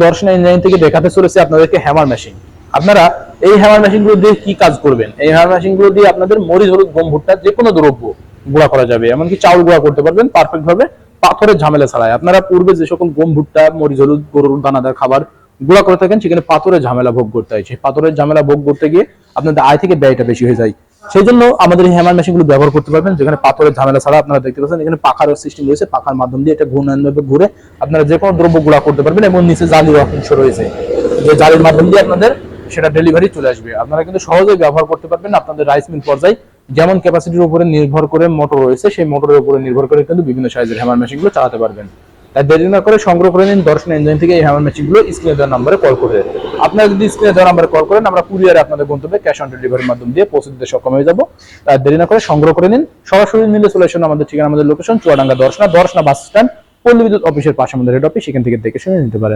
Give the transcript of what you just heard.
দর্শন ইঞ্জিনিয়ারিং থেকে দেখাতে চলেছে আপনাদেরকে হ্যামার মেশিন। আপনারা এই হ্যামার মেশিন গুলো দিয়ে কি কাজ করবেন? এই হ্যামার মেশিন গুলো দিয়ে আপনাদের মরিচ, হলুদ, গম, ভুট্টা যে কোনো দ্রব্য গুঁড়া করা যাবে, এমনকি চাউল গুঁড়া করতে পারবেন পারফেক্ট ভাবে, পাথরের ঝামেলা ছাড়াই। আপনারা পূর্বে যে সকল গম, ভুট্টা, মরিচ, হলুদ, গরুর দানাদার খাবার গুঁড়া করে থাকেন, সেখানে পাথরের ঝামেলা ভোগ করতে হয়। সেই পাথরের ঝামেলা ভোগ করতে গিয়ে আপনাদের আয় থেকে ব্যয়টা বেশি হয়ে যায়। সেই জন্য আমাদের এই হ্যামার মেশিন গুলো ব্যবহার করতে পারবেন, যেখানে পাথরের ঝামেলা ছাড়া। আপনারা দেখতে পাচ্ছেন এখানে পাখার সিস্টেম রয়েছে, পাখার মাধ্যম দিয়ে এটা ঘূর্ণায়নভাবে ঘুরে আপনারা যে কোনো দ্রব্য গুঁড়া করতে পারবেন, এবং নিচে জালি অংশ রয়েছে, যে জালির মাধ্যম দিয়ে আপনাদের সেটা ডেলিভারি চলে আসবে। আপনারা কিন্তু সহজেই ব্যবহার করতে পারবেন আপনাদের রাইস মিল পর্যায়ে। যেমন ক্যাপাসিটির উপরে নির্ভর করে মোটর রয়েছে, সেই মোটরের উপরে নির্ভর করে কিন্তু বিভিন্ন সাইজের হ্যামার মেশিন গুলো চালাতে পারবেন। তাই দেরি না করে সংগ্রহ করে নিন দর্শন ইঞ্জিনিয়ারিং থেকে এই হ্যামার মেশিন গুলো স্ক্রিনে দেওয়া নম্বরে কল করে। আপনারা যদি স্ক্রিনে দেওয়া নম্বরে কল করেন, আমরা কুরিয়ারে আপনাদের গন্তব্যে ক্যাশ অন ডেলিভারির মাধ্যম দিয়ে পৌঁছে দিতে সক্ষম হয়ে যাব। তাই দেরি না করে সংগ্রহ করে নিন। সরাসরি নিলে চলে আসুন আমাদের ঠিকানা, আমাদের location Chuadanga Darshana bus stand, পল্লী বিদ্যুৎ অফিসের পাশে আমাদের হেড অফিস, সেখান থেকে দেখে শুনে নিতে পারেন।